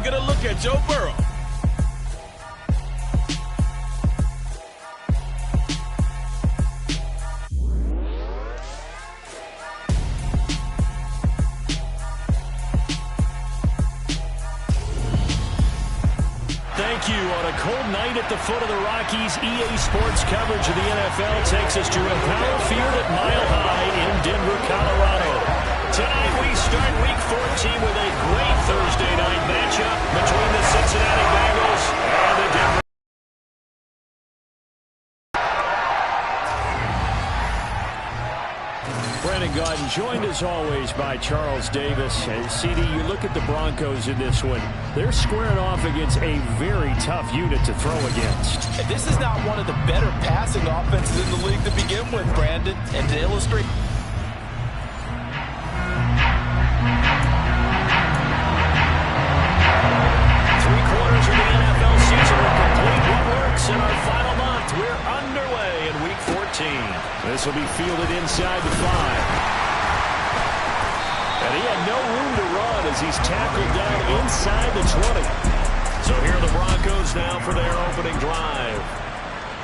taking a look at Joe Burrow. Thank you. On a cold night at the foot of the Rockies, EA Sports coverage of the NFL takes us to Empower Field at Mile High in Denver, Colorado. Tonight we start Week 14 with a great Thursday night matchup between the Cincinnati Bengals and the Denver. Brandon Gaudin joined as always by Charles Davis. And CD, you look at the Broncos in this one. They're squaring off against a very tough unit to throw against. And this is not one of the better passing offenses in the league to begin with, Brandon. And to illustrate... Three-quarters of the NFL season are complete. What works in our final month? We're underway in Week 14. This will be fielded inside the 5. And he had no room to run as he's tackled down inside the 20. So here are the Broncos now for their opening drive.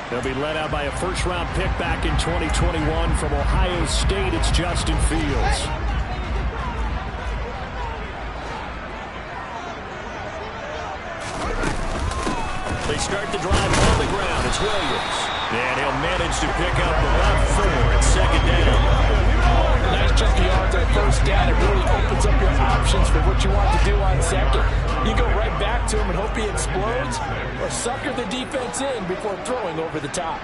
They'll be led out by a first-round pick back in 2021 from Ohio State. It's Justin Fields. They start the drive on the ground. It's Williams. And he'll manage to pick up about 4 at second down. Nice chunk of yards on first down. It really opens up your options for what you want to do on second. You go right back to him and hope he explodes, or sucker the defense in before throwing over the top.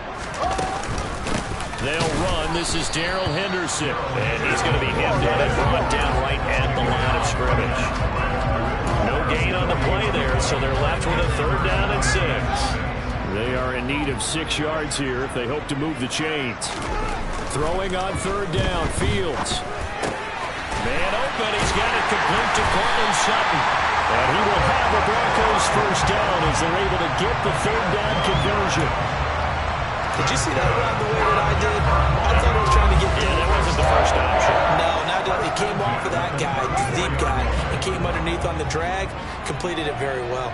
They'll run. This is Darrell Henderson. And he's going to be hemmed in and brought down right at the line of scrimmage. No gain on the play there, so they're left with a 3rd down and 6. They are in need of 6 yards here if they hope to move the chains. Throwing on 3rd down, Fields. Man open, he's got it complete to Cortland Sutton. And he will have the Broncos first down as they're able to get the 3rd down conversion. Did you see that around the way that I did? I thought he was trying to get deep. Yeah, that wasn't the first option. No, not it came off of that guy, the deep guy. It came underneath on the drag, completed it very well.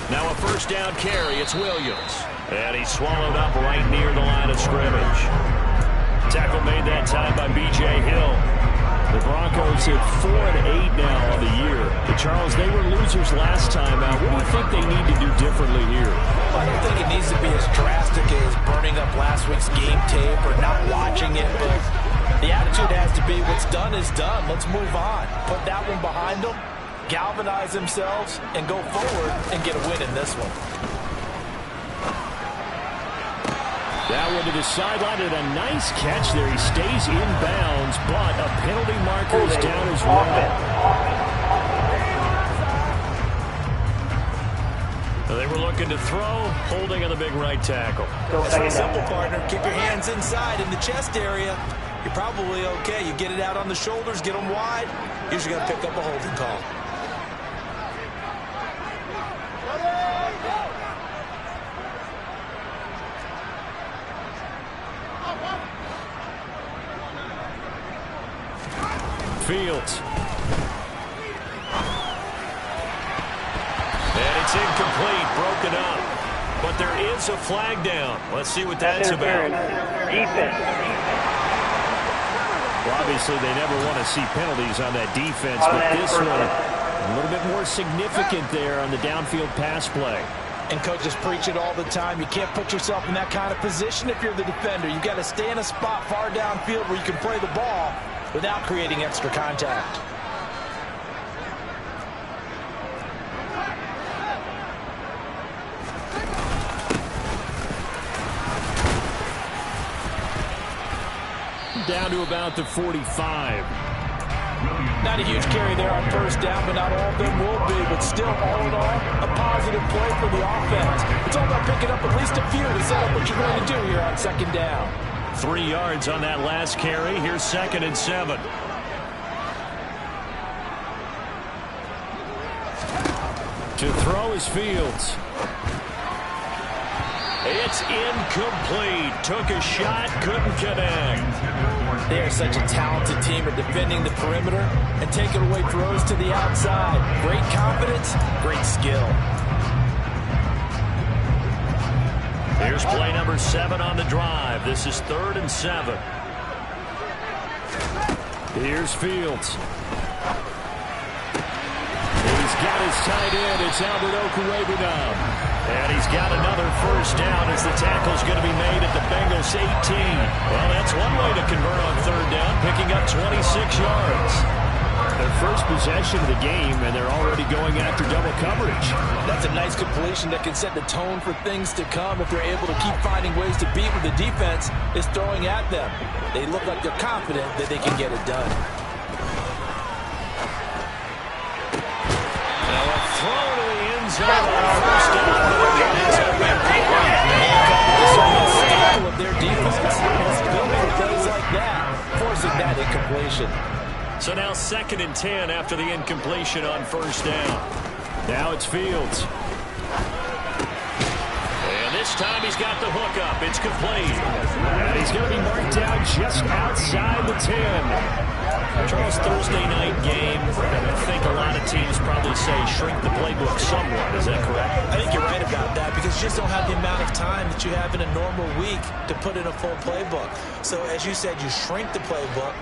Now a first down carry. It's Williams. And he's swallowed up right near the line of scrimmage. Tackle made that time by B.J. Hill. The Broncos at 4-8 now on the year. But Charles, they were losers last time out. What do you think they need to do differently here? I don't think it needs to be as drastic as burning up last week's game tape or not watching it. But the attitude has to be what's done is done. Let's move on. Put that one behind them, galvanize themselves, and go forward and get a win in this one. That one to the sideline and a nice catch there. He stays in bounds, but a penalty marker is down as well. They were looking to throw, holding on the big right tackle. It's simple, partner. Keep your hands inside in the chest area. You're probably okay. You get it out on the shoulders, get them wide. Usually got to pick up a holding call. Fields. And it's incomplete, broken up. But there is a flag down. Let's see what that's about. Defense. Well, obviously, they never want to see penalties on that defense, but this one, a little bit more significant there on the downfield pass play. And coaches preach it all the time. You can't put yourself in that kind of position if you're the defender. You've got to stay in a spot far downfield where you can play the ball without creating extra contact. Down to about the 45. Not a huge carry there on first down, but not all of them will be. But still, all in all, a positive play for the offense. It's all about picking up at least a few to set up what you're going to do here on second down. 3 yards on that last carry. Here's 2nd and 7. To throw is Fields. It's incomplete. Took a shot, couldn't connect. They are such a talented team at defending the perimeter and taking away throws to the outside. Great confidence, great skill. Here's play number 7 on the drive. This is 3rd and 7. Here's Fields. He's got his tight end. It's Albert Okwuegbunam now. And he's got another first down as the tackle's going to be made at the Bengals 18. Well, that's one way to convert on 3rd down, picking up 26 yards. Their first possession of the game, and they're already going after double coverage. That's a nice completion that can set the tone for things to come if they're able to keep finding ways to beat what the defense is throwing at them. They look like they're confident that they can get it done. Now a throw to the end zone on first down. Of their defense is building plays like that, forcing that incompletion. So now 2nd and 10 after the incompletion on first down. Now it's Fields. And this time he's got the hook up. It's complete. And he's going to be marked down just outside the 10. Charles, Thursday night game, I think a lot of teams probably say shrink the playbook somewhat. Is that correct? I think you're right about that because you just don't have the amount of time that you have in a normal week to put in a full playbook. So as you said, you shrink the playbook,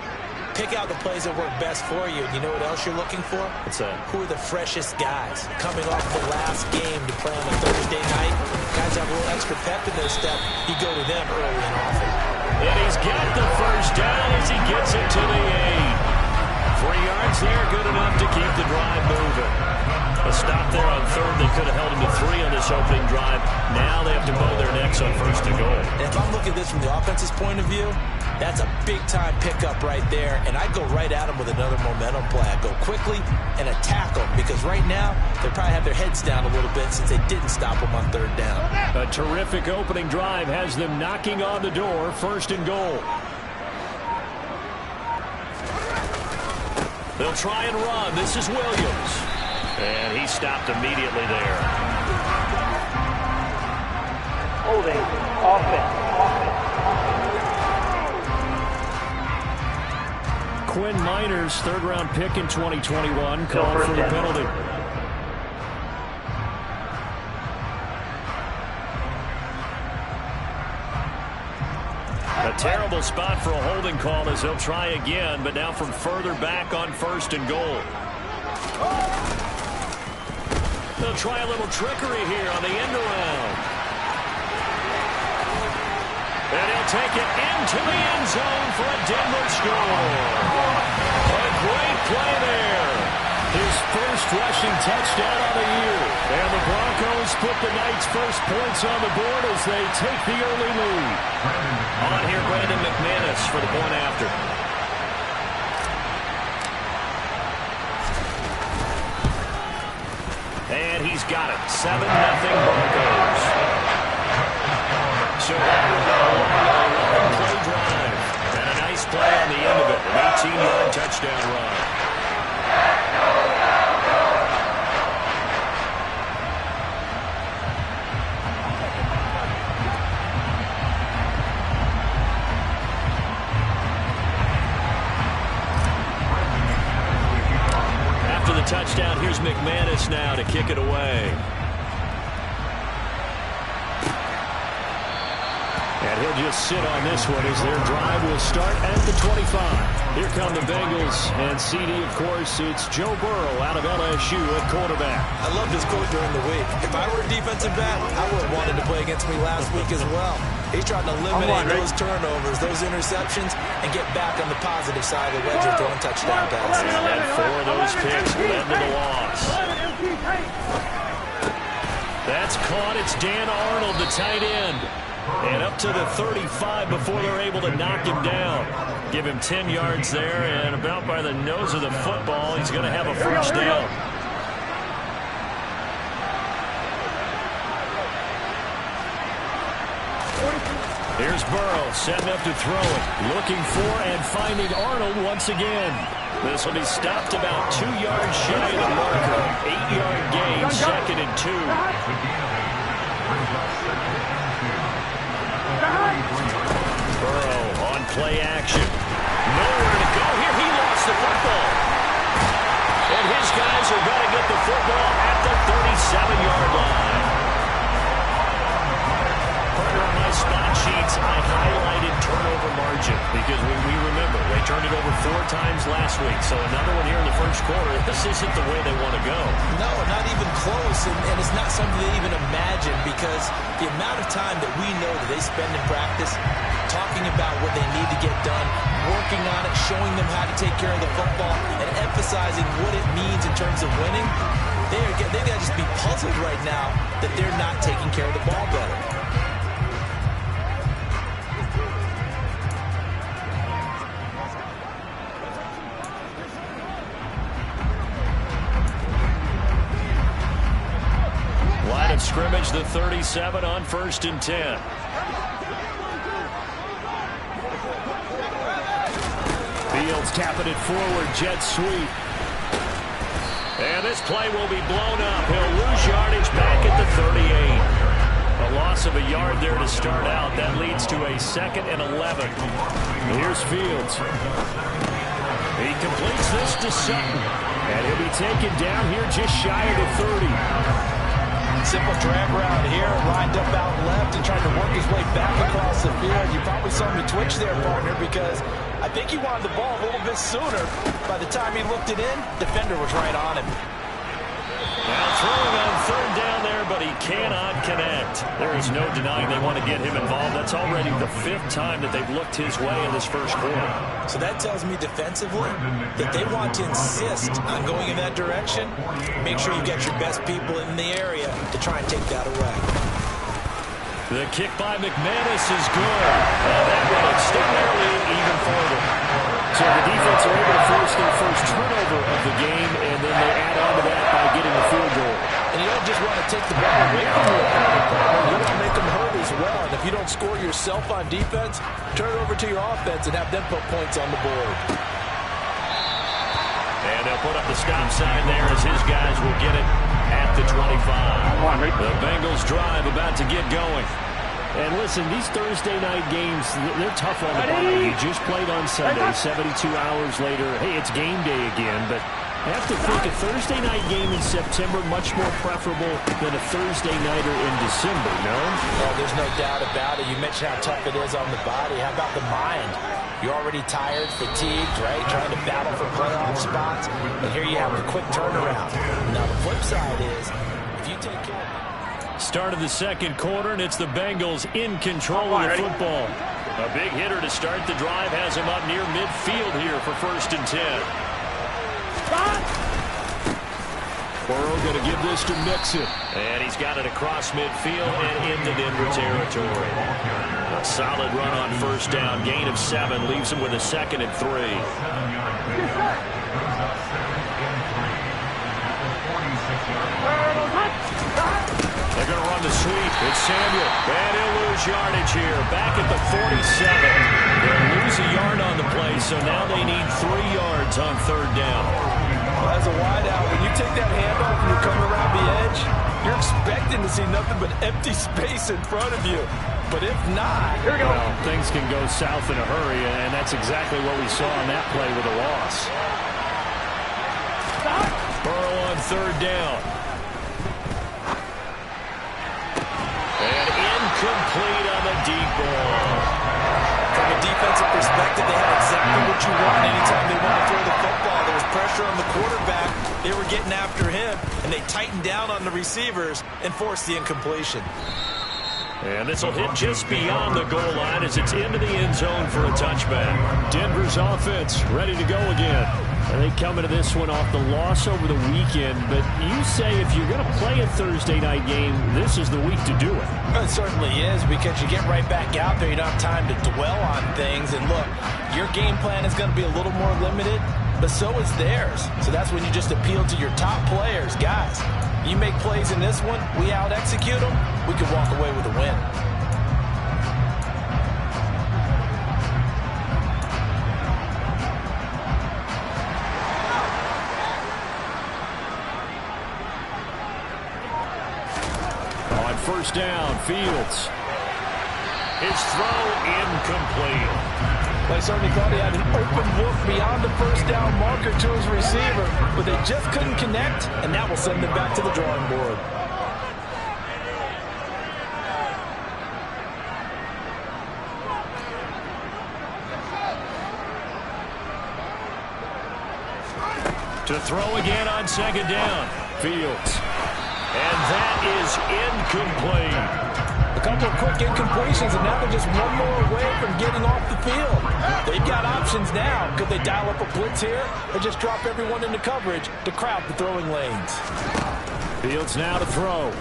pick out the plays that work best for you. And you know what else you're looking for? What's that? Who are the freshest guys coming off the last game to play on a Thursday night? Guys have a little extra pep in their step. You go to them early and often. And he's got the first down as he gets it to the 8. 3 yards there, good enough to keep the drive moving. A stop there on 3rd. They could have held him to 3 on this opening drive. Now they have to bow their necks on 1st and goal. And if I'm looking at this from the offense's point of view, that's a big-time pickup right there, and I'd go right at him with another momentum play. I'd go quickly and attack them because right now they probably have their heads down a little bit since they didn't stop them on 3rd down. A terrific opening drive has them knocking on the door, 1st and goal. They'll try and run. This is Williams. And he stopped immediately there. Holding. Offense. Quinn Miners, 3rd-round pick in 2021, called for the penalty. A terrible spot for a holding call as he'll try again, but now from further back on 1st and goal. They'll try a little trickery here on the end around. And he'll take it into the end zone for a Denver score. A great play there. His first rushing touchdown on the year. And the Broncos put the Knights' first points on the board as they take the early lead. On here, Brandon McManus for the point after. And he's got it. 7-0 Broncos. So play drive. And a nice play on the end of it. An 18-yard touchdown run. Touchdown. Here's McManus now to kick it away. And he'll just sit on this one as their drive will start at the 25. Here come the Bengals. And CD, of course, it's Joe Burrow out of LSU at quarterback. I love this quote during the week. If I were a defensive back, I would have wanted to play against me last week as well. He's trying to eliminate those turnovers, those interceptions, and get back on the positive side of the ledger throwing touchdown passes. And 4 of those picks led to the loss. That's caught. It's Dan Arnold, the tight end. And up to the 35 before they're able to knock him down. Give him 10 yards there, and about by the nose of the football, he's going to have a first down. Here's Burrow setting up to throw it. Looking for and finding Arnold once again. This will be stopped about 2 yards shy of the marker. 8-yard gain, 2nd and 2. Burrow on play action. Nowhere to go here. He lost the football. And his guys are going to get the football at the 37-yard line. Partner, on my spot sheets, I highlighted turnover margin because we remember they turned it over 4 times last week. So another one here in the first quarter. This isn't the way they want to go. No, not even close. And it's not something they even imagine because the amount of time that we know that they spend in practice talking about what they need to get done, working on it, showing them how to take care of the football, and emphasizing what it means in terms of winning, they've got to just be puzzled right now that they're not taking care of the ball better. Line of scrimmage, the 37 on 1st and 10. Fields tapping it forward, jet sweep. And this play will be blown up. He'll lose yardage back at the 38. A loss of a yard there to start out. That leads to a 2nd and 11. Here's Fields. He completes this to Sutton. And he'll be taken down here just shy of the 30. Simple drag route here, lined up out left and trying to work his way back across the field. You probably saw me twitch there, partner, because I think he wanted the ball a little bit sooner. By the time he looked it in, defender was right on him. Now throwing on 3rd down there, but he cannot connect. There is no denying they want to get him involved. That's already the 5th time that they've looked his way in this first quarter. So that tells me defensively that they want to insist on going in that direction. Make sure you get your best people in the area to try and take that away. The kick by McManus is good. That will extend their lead even further. So the defense are able to force their first turnover of the game, and then they add on to that by getting a field goal. And you don't just want to take the ball away from your opponent. You want to make them hurt as well. And if you don't score yourself on defense, turn it over to your offense and have them put points on the board. And they'll put up the stop sign there as his guys will get it at the 25. The Bengals drive about to get going. And listen, these Thursday night games, they're tough on the body. You just played on Sunday, 72 hours later. Hey, it's game day again, but I have to think a Thursday night game in September much more preferable than a Thursday nighter in December, no? Oh, there's no doubt about it. You mentioned how tough it is on the body. How about the mind? You're already tired, fatigued, right? Trying to battle for playoff spots. And here you have a quick turnaround. Now, the flip side is, if you take care of it. Start of the 2nd quarter, and it's the Bengals in control of the football. A big hitter to start the drive has him up near midfield here for 1st and 10. Burrow going to give this to Mixon. And he's got it across midfield and into Denver territory. A solid run on 1st down. Gain of 7 leaves him with a 2nd and 3. They're going to run the sweep. It's Samuel. And he'll lose yardage here. Back at the 47. They'll lose a yard on the play, so now they need 3 yards on 3rd down. Well, as a wideout, when you take that handoff and you come around the edge, you're expecting to see nothing but empty space in front of you. But if not, here we go. Well, things can go south in a hurry, and that's exactly what we saw on that play with a loss. Burrow on 3rd down. And incomplete on the deep ball. From a defensive perspective, they had exactly what you want anytime they want to throw the football. There was pressure on the quarterback. They were getting after him, and they tightened down on the receivers and forced the incompletion. And this will hit just beyond the goal line as it's into the end zone for a touchback. Denver's offense ready to go again. And they come into this one off the loss over the weekend, but you say if you're going to play a Thursday night game, this is the week to do it. It certainly is, because you get right back out there. You don't have time to dwell on things. And look, your game plan is going to be a little more limited, but so is theirs. So that's when you just appeal to your top players. Guys, you make plays in this one, we out-execute them, we can walk away with a win. first down. Fields. His throw incomplete. They certainly thought he had an open look beyond the first down marker to his receiver, but they just couldn't connect, and that will send them back to the drawing board. To throw again on second down. Fields. And that is incomplete. A couple of quick incompletions, and now they're just one more away from getting off the field. They've got options now. Could they dial up a blitz here or just drop everyone into coverage to crowd the throwing lanes? Fields now to throw.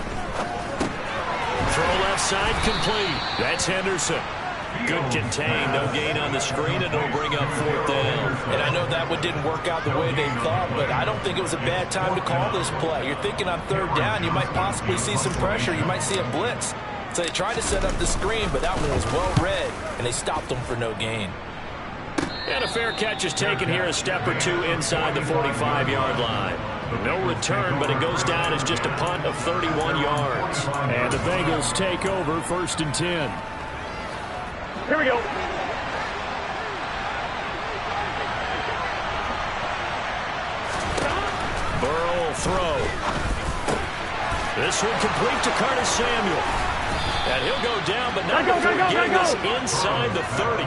Throw left side complete. That's Henderson. Good contain. No gain on the screen, and it'll bring up fourth down. And I know that one didn't work out the way they thought, but I don't think it was a bad time to call this play. You're thinking on third down, you might possibly see some pressure. You might see a blitz. So they tried to set up the screen, but that one was well read, and they stopped them for no gain. And a fair catch is taken here, a step or two inside the 45-yard line. No return, but it goes down as just a punt of 31 yards. And the Bengals take over 1st and 10. Here we go. Burrow will throw. This one complete to Curtis Samuel. And he'll go down, but not before getting us inside the 30.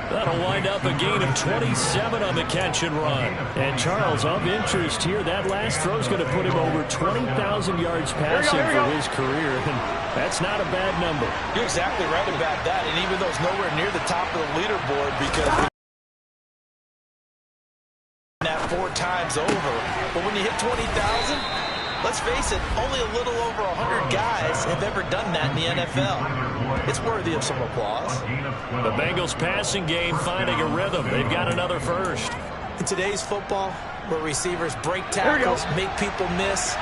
That'll wind up a gain of 27 on the catch and run. And Charles, of interest here, that last throw is going to put him over 20,000 yards passing for his career. And that's not a bad number. You're exactly right about that. And even though it's nowhere near the top of the leaderboard, because that 4 times over. But when you hit 20,000, let's face it, only a little over 100 guys have ever done that in the NFL. It's worthy of some applause. The Bengals passing game finding a rhythm. They've got another first. In today's football, where receivers break tackles, make people miss,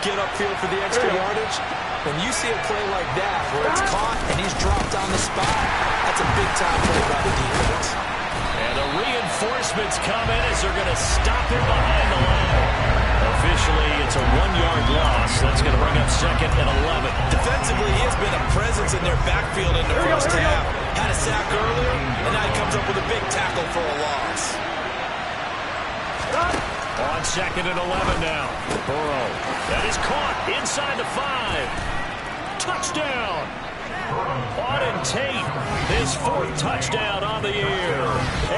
get upfield for the extra yardage, when you see a play like that where it's caught and he's dropped on the spot, that's a big-time play by the defense. And the reinforcements come in as they're going to stop him behind the line. Officially, it's a 1-yard loss. That's going to bring up 2nd and 11. Defensively, he has been a presence in their backfield in the first half. Had a sack earlier, and now he comes up with a big tackle for a loss. On 2nd and 11 now. Burrow. That is caught inside the 5. Touchdown. Auden Tate, his 4th touchdown on the year.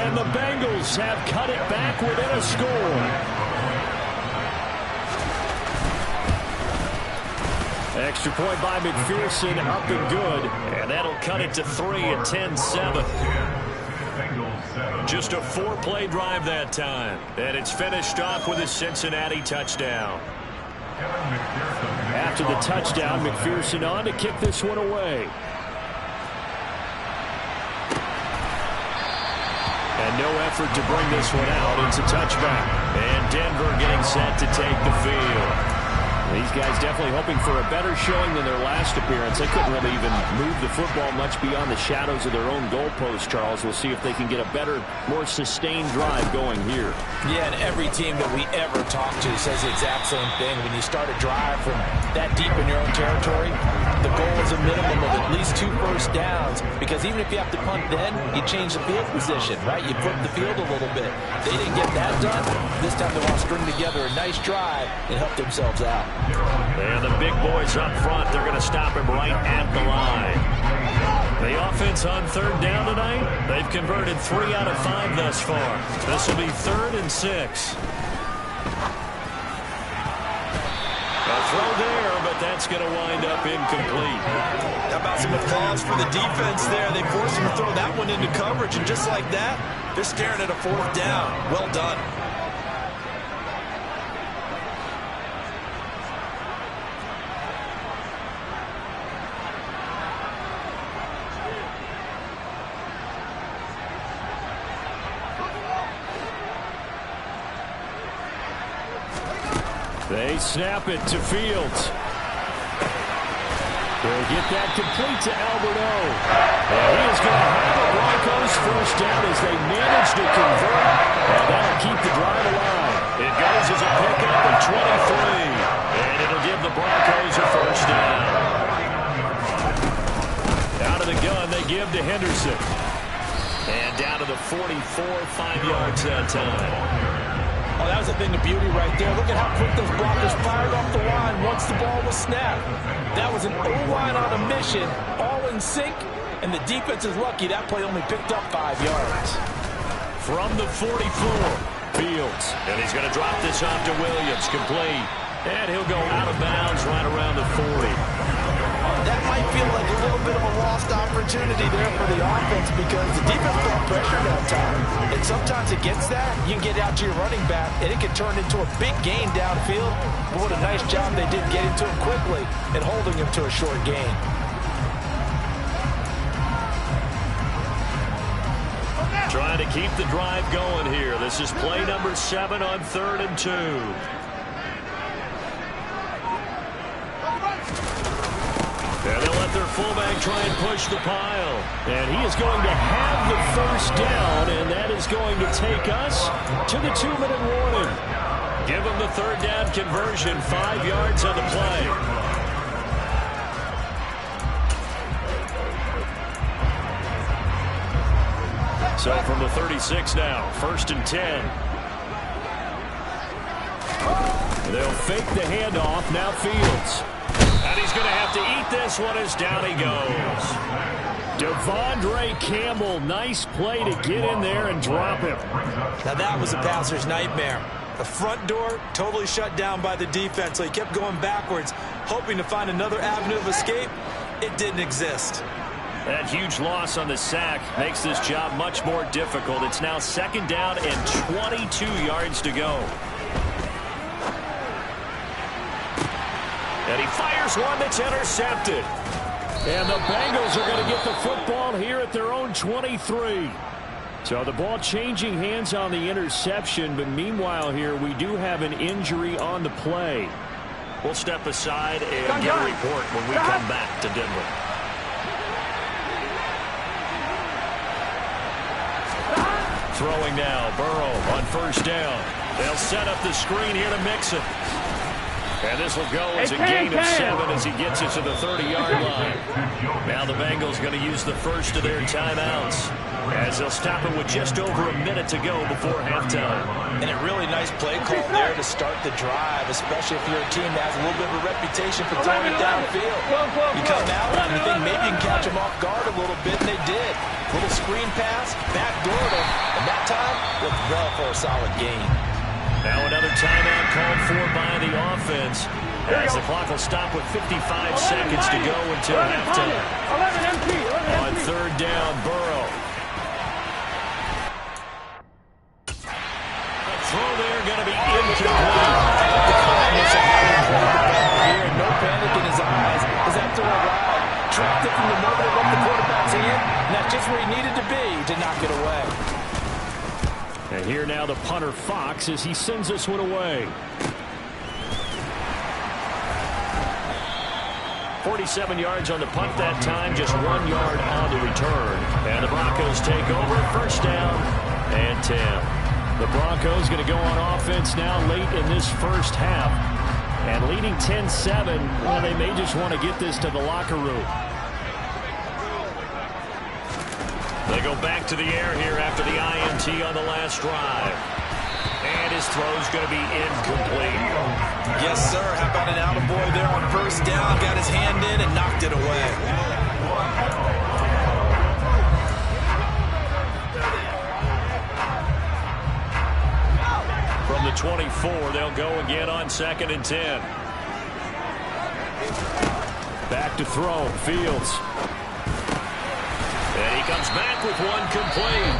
And the Bengals have cut it back within a score. Extra point by McPherson, up and good. And that'll cut it to 3 at 10-7. Just a 4-play drive that time. And it's finished off with a Cincinnati touchdown. After the touchdown, McPherson on to kick this one away. And no effort to bring this one out. It's a touchback. And Denver getting set to take the field. These guys definitely hoping for a better showing than their last appearance. They couldn't really even move the football much beyond the shadows of their own goalpost, Charles. We'll see if they can get a better, more sustained drive going here. Yeah, and every team that we ever talk to says the exact same thing. When you start a drive from that deep in your own territory, the goal is a minimum of at least 2 first downs, because even if you have to punt then, you change the field position, right? You flip the field a little bit. They didn't get that done. This time they want to string together a nice drive and help themselves out. And the big boys up front, they're going to stop him right at the line. The offense on 3rd down tonight, they've converted 3 out of 5 thus far. This will be 3rd and 6. A throw there, but that's going to wind up incomplete. How about some applause for the defense there? They forced him to throw that one into coverage, and just like that, they're staring at a 4th down. Well done. They snap it to Fields. They'll get that complete to Alberto. And he is going to have the Broncos first down as they manage to convert. And that'll keep the drive alive. It goes as a pickup of 23. And it'll give the Broncos a first down. give to Henderson. And down to the 44, 5 yards that time. Oh, that was a thing of beauty right there. Look at how quick those blockers fired off the line once the ball was snapped. That was an O-line on a mission, all in sync, and the defense is lucky that play only picked up 5 yards. From the 44, Fields. And he's going to drop this off to Williams, complete. And he'll go out of bounds right around the 40. That might feel like a little bit of a lost opportunity there for the offense because the defense brought pressure that time. And sometimes against that, you can get out to your running back, and it can turn into a big gain downfield. But what a nice job they did getting to him quickly and holding him to a short gain. Trying to keep the drive going here. This is play number 7 on 3rd and 2. And they'll let their fullback try and push the pile. And he is going to have the first down, and that is going to take us to the 2-minute warning. Give them the 3rd down conversion, 5 yards on the play. So from the 36 now, 1st and 10. They'll fake the handoff, now Fields. And he's going to have to eat this one as down he goes. Devondre Campbell, nice play to get in there and drop him. Now that was a passer's nightmare. The front door totally shut down by the defense, so he kept going backwards, hoping to find another avenue of escape. It didn't exist. That huge loss on the sack makes this job much more difficult. It's now 2nd down and 22 yards to go. And he fires one that's intercepted. And the Bengals are going to get the football here at their own 23. So the ball changing hands on the interception, but meanwhile here we do have an injury on the play. We'll step aside and get a report when we come back to Denver. Throwing now, Burrow on 1st down. They'll set up the screen here to Mixon. And this will go as a gain of 7 as he gets it to the 30-yard line. Now the Bengals going to use the first of their timeouts as they'll stop it with just over a minute to go before halftime. And a really nice play call there to start the drive, especially if you're a team that has a little bit of a reputation for throwing it downfield. You come out and you think maybe you can catch them off guard a little bit, and they did. Little screen pass, backdoored them, and that time looked well for a solid gain. Now another timeout called for by the offense as the clock will stop with 55 seconds to go until halftime. On 3rd down, Burrow. A throw there going to be incomplete. The calmness of having played the ball here and no panic in his eyes as that throw arrived. Trapped it from the moment it left the quarterback's hand, and that's just where he needed to be to knock it away. And here now the punter Fox as he sends this one away. 47 yards on the punt that time, just 1 yard on the return. And the Broncos take over, 1st down and 10. The Broncos going to go on offense now late in this first half. And leading 10-7, well, they may just want to get this to the locker room. They go back to the air here after the INT on the last drive. And his throw's going to be incomplete. Yes, sir. How about an attaboy there on 1st down? Got his hand in and knocked it away. From the 24, they'll go again on 2nd and 10. Back to throw, Fields. And he comes back with one complete.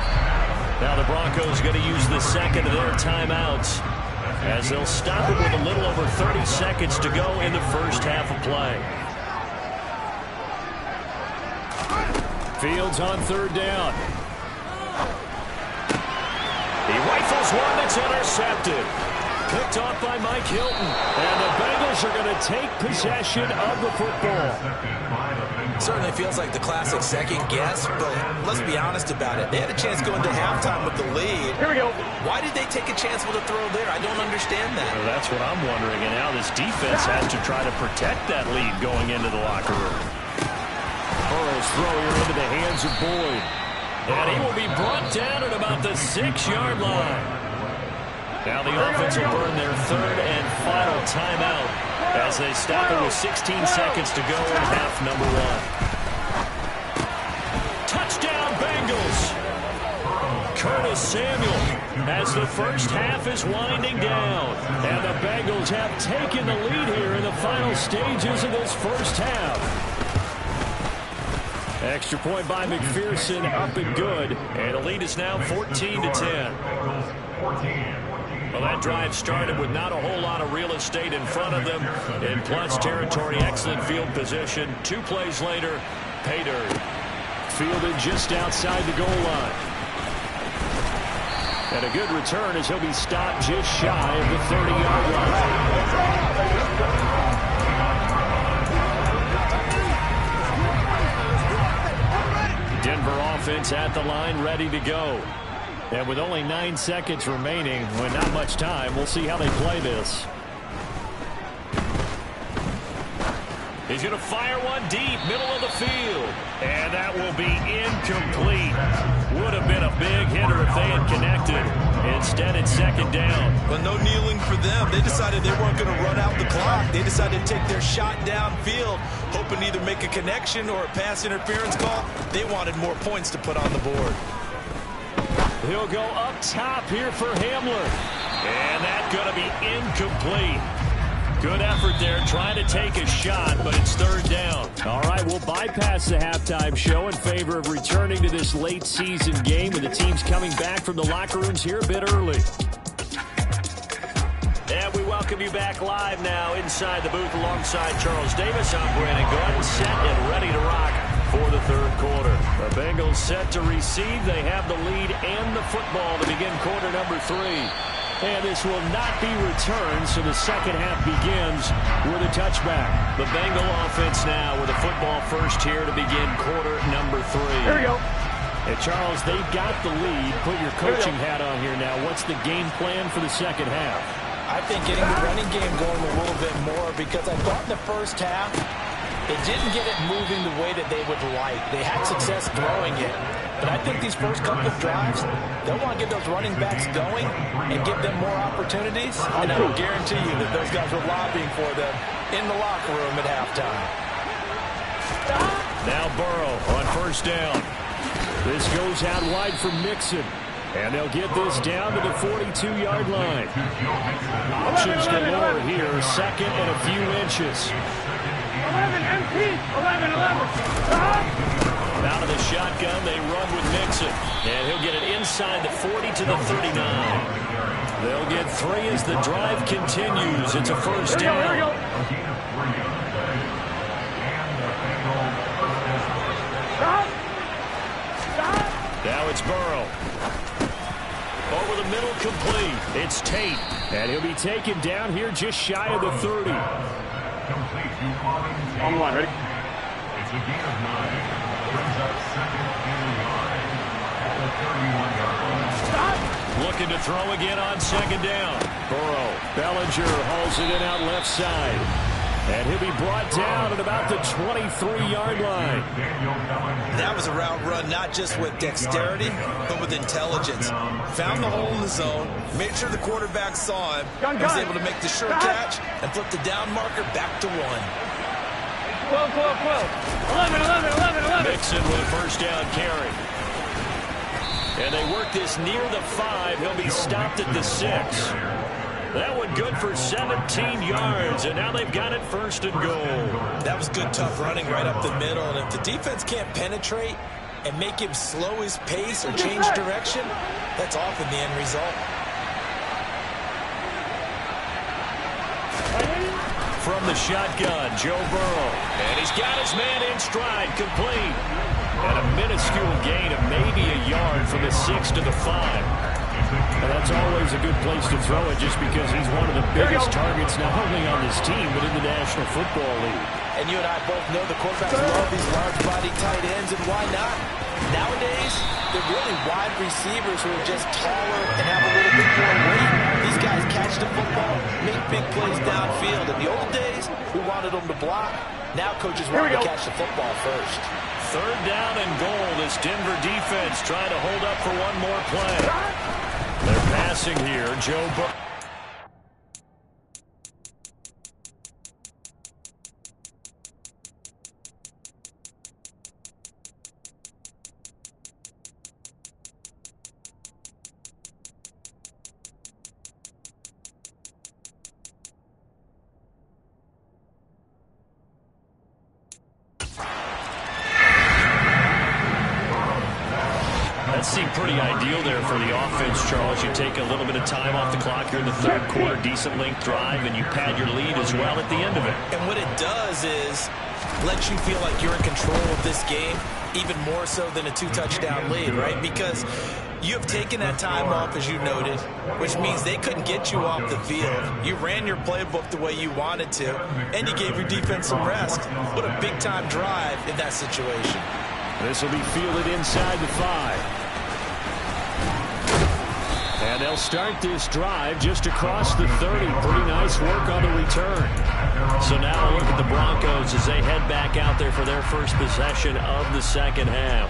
Now the Broncos going to use the 2nd of their timeouts as they'll stop it with a little over 30 seconds to go in the first half of play. Fields on 3rd down. He rifles one that's intercepted. Picked off by Mike Hilton. And the Bengals are going to take possession of the football. Certainly feels like the classic second guess, but let's be honest about it. They had a chance going to halftime with the lead. Here we go. Why did they take a chance with a throw there? I don't understand that. Well, that's what I'm wondering. And now this defense has to try to protect that lead going into the locker room. Burrow's throw here into the hands of Boyd. And he will be brought down at about the 6-yard line. Now the offense will burn their third and final timeout as they stop it with 16 seconds to go in half number 1. Touchdown, Bengals! Curtis Samuel as the first half is winding down. And the Bengals have taken the lead here in the final stages of this first half. Extra point by McPherson, up and good. And the lead is now 14-10. Well, that drive started with not a whole lot of real estate in front of them. In plus territory, excellent field position. 2 plays later, pay dirt. Fielded just outside the goal line. And a good return as he'll be stopped just shy of the 30-yard line. Denver offense at the line, ready to go. And with only 9 seconds remaining, with not much time, we'll see how they play this. He's going to fire one deep, middle of the field. And that will be incomplete. Would have been a big hitter if they had connected. Instead, it's second down. But no kneeling for them. They decided they weren't going to run out the clock. They decided to take their shot downfield, hoping to either make a connection or a pass interference call. They wanted more points to put on the board. He'll go up top here for Hamler. And that's going to be incomplete. Good effort there, trying to take a shot, but it's third down. All right, we'll bypass the halftime show in favor of returning to this late season game with the teams coming back from the locker rooms here a bit early. And we welcome you back live now inside the booth alongside Charles Davis. I'm Brandon Gordon, set and ready to rock for the third quarter. The Bengals set to receive. They have the lead and the football to begin quarter number 3. And this will not be returned, so the second half begins with a touchback. The Bengal offense now with a football first here to begin quarter number 3. Here we go. And Charles, they've got the lead. Put your coaching hat on here now. What's the game plan for the second half? I think getting the running game going a little bit more, because I thought in the first half they didn't get it moving the way that they would like. They had success throwing it. But I think these first couple of drives, they'll want to get those running backs going and give them more opportunities. And I will guarantee you that those guys were lobbying for them in the locker room at halftime. Now Burrow on first down. This goes out wide for Mixon. And they'll get this down to the 42-yard line. Options galore here. Second and a few inches. 11, MP. 11. Out of the shotgun, they run with Mixon. And he'll get it inside the 40 to the 39. They'll get 3 as the drive continues. It's a first down. Here we go. Now it's Burrow. Over the middle, complete. It's Tate. And he'll be taken down here just shy of the 30. On the line, ready? It's a gain of 9. Brings up second and 9 at the 31-yard line. Looking to throw again on second down. Burrow. Bellinger hauls it in out left side. And he'll be brought down at about the 23-yard line. That was a route run not just with dexterity, but with intelligence. Found the hole in the zone, made sure the quarterback saw him, and was able to make the sure catch and flip the down marker back to 1. 12, 11. Mixon with a first down carry. And they work this near the 5. He'll be stopped at the 6. That one good for 17 yards, and now they've got it first and goal. That was good, tough running right up the middle, and if the defense can't penetrate and make him slow his pace or change direction, that's often the end result. From the shotgun, Joe Burrow. And he's got his man in stride, complete. And a minuscule gain of maybe a yard from the 6 to the 5. And that's always a good place to throw it, just because he's one of the biggest targets not only on this team, but in the National Football League. And you and I both know the quarterbacks love these large-body tight ends, and why not? Nowadays, they're really wide receivers who are just taller and have a little bit more weight. The These guys catch the football, make big plays downfield. In the old days, we wanted them to block. Now coaches want to catch the football first. Third down and goal. This Denver defense trying to hold up for one more play. They're passing here. Joe Burrow. That seemed pretty ideal there for the offense, Charles. You take a little bit of time off the clock here in the third quarter, decent length drive, and you pad your lead as well at the end of it. And what it does is lets you feel like you're in control of this game, even more so than a 2-touchdown lead, right? Because you have taken that time off, as you noted, which means they couldn't get you off the field. You ran your playbook the way you wanted to, and you gave your defense some rest. What a big-time drive in that situation. This will be fielded inside the 5. And they'll start this drive just across the 30. Pretty nice work on the return. So now look at the Broncos as they head back out there for their first possession of the second half.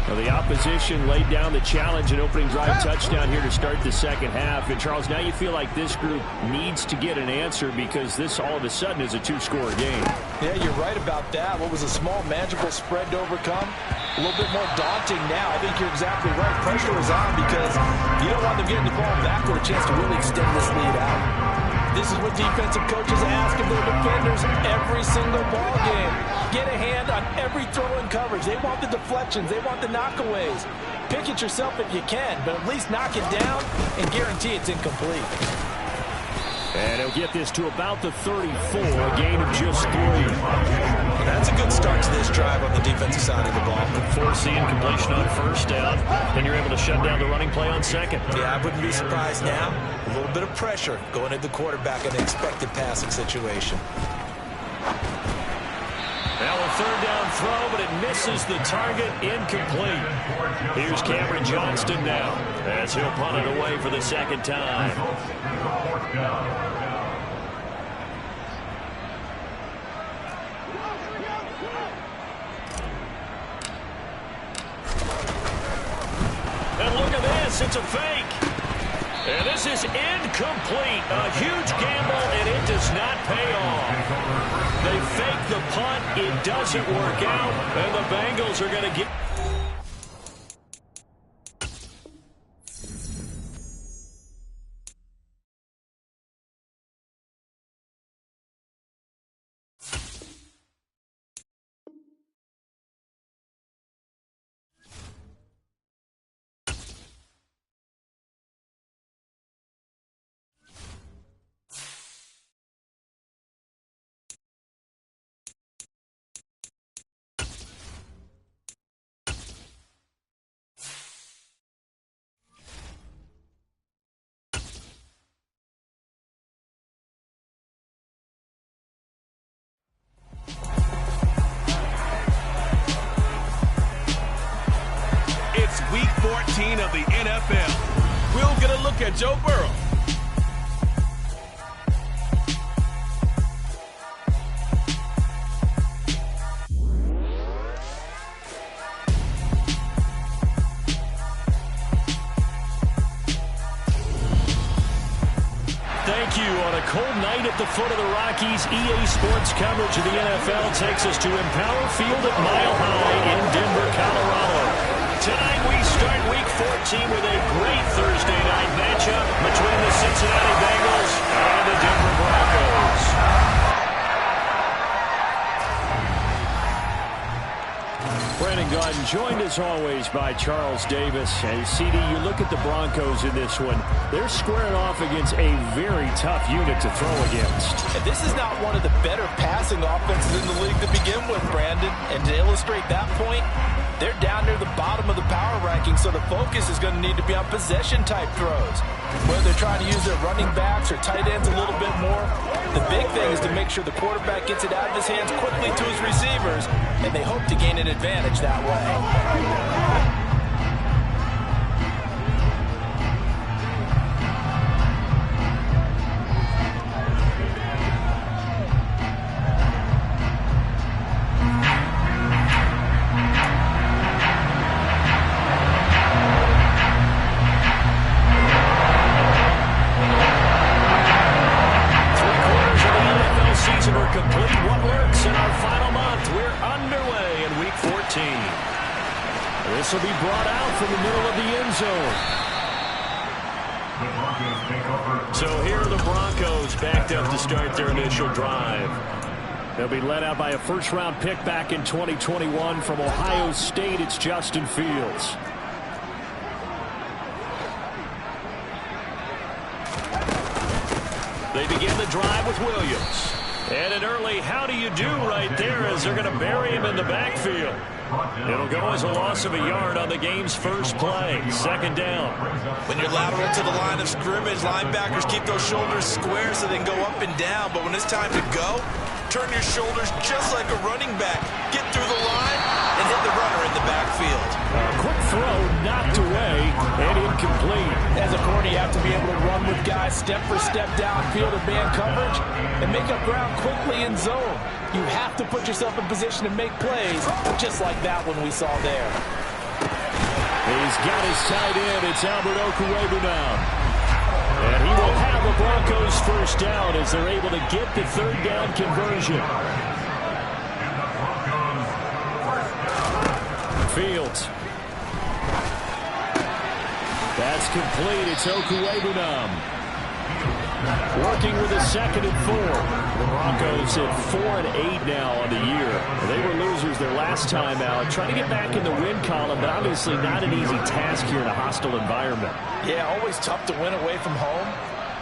Well, the opposition laid down the challenge and opening drive touchdown here to start the second half. And, Charles, now you feel like this group needs to get an answer because this all of a sudden is a 2-score game. Yeah, you're right about that. What was a small, manageable spread to overcome? A little bit more daunting now. I think you're exactly right. Pressure is on because you don't want them getting the ball back with a chance to really extend this lead out. This is what defensive coaches ask of their defenders every single ball game. Get a hand on every throw in coverage. They want the deflections. They want the knockaways. Pick it yourself if you can, but at least knock it down and guarantee it's incomplete. And he'll get this to about the 34, a gain of just 3. That's a good start to this drive on the defensive side of the ball. Force the incompletion on first down. Then you're able to shut down the running play on second. Yeah, I wouldn't be surprised now. A little bit of pressure going at the quarterback in an expected passing situation. Now a third down throw, but it misses the target, incomplete. Here's Cameron Johnston now as he'll punt it away for the second time. And look at this, it's a fake. And this is incomplete. A huge gamble, and it does not pay off. They fake the punt. It doesn't work out, and the Bengals are going to get... It's Week 14 of the NFL. We'll get a look at Joe Burrow. Thank you. On a cold night at the foot of the Rockies, EA Sports coverage of the NFL takes us to Empower Field at Mile High in Denver, Colorado. Tonight we start Week 14 with a great Thursday night matchup between the Cincinnati Bengals and the Denver Broncos. Brandon Gaudin joined as always by Charles Davis. And CD, you look at the Broncos in this one. They're squaring off against a very tough unit to throw against. And this is not one of the better passing offenses in the league to begin with, Brandon. And to illustrate that point, they're down near the bottom of the power ranking, so the focus is going to need to be on possession-type throws. Whether they're trying to use their running backs or tight ends a little bit more, the big thing is to make sure the quarterback gets it out of his hands quickly to his receivers, and they hope to gain an advantage that way. This will be brought out from the middle of the end zone. The Broncos take over. So here are the Broncos backed up to start their initial drive. They'll be led out by a first-round pick back in 2021 from Ohio State. It's Justin Fields. They begin the drive with Williams. And an early how do you do right there as they're going to bury him in the backfield. It'll go as a loss of a yard on the game's first play. Second down. When you're lateral to the line of scrimmage, linebackers keep those shoulders square so they can go up and down. But when it's time to go, turn your shoulders just like a running back. Get through the line and hit the runner in the backfield. Quick throw, knocked away, and incomplete. As a corner, you have to be able to run with guys step for step downfield in man coverage and make up ground quickly in zone. You have to put yourself in position to make plays, just like that one we saw there. He's got his tight end. It's Albert Okwuegbunam now. And he will have the Broncos first down as they're able to get the third down conversion. Fields. That's complete. It's Okwuegbunam. Working with a 2nd and 4. The Broncos at 4-8 now on the year. They were losers their last time out. Trying to get back in the win column, but obviously not an easy task here in a hostile environment. Yeah, always tough to win away from home.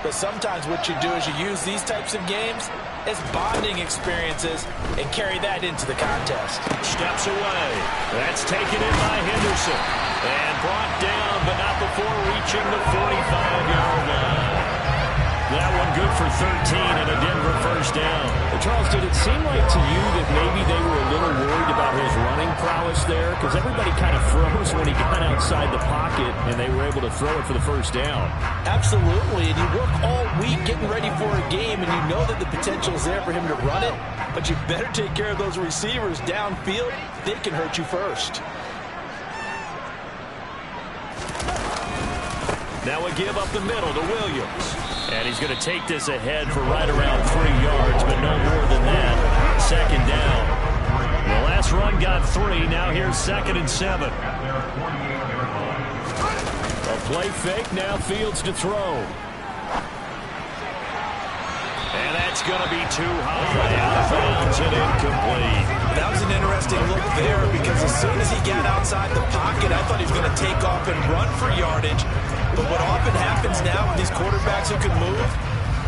But sometimes what you do is you use these types of games as bonding experiences and carry that into the contest. Steps away. That's taken in by Henderson. And brought down, but not before reaching the 45-yard line. That one good for 13 and a Denver first down. Charles, did it seem like to you that maybe they were a little worried about his running prowess there? Because everybody kind of froze when he got outside the pocket, and they were able to throw it for the first down. Absolutely, and you work all week getting ready for a game, and you know that the potential is there for him to run it, but you better take care of those receivers downfield. They can hurt you first. Now a give up the middle to Williams. And he's going to take this ahead for right around 3 yards, but no more than that. Second down. The last run got 3. Now here's 2nd and 7. A play fake. Now Fields to throw. And that's going to be too high. Out of bounds and incomplete. That was an interesting look there because as soon as he got outside the pocket, I thought he was going to take off and run for yardage. But what often happens now with these quarterbacks who can move,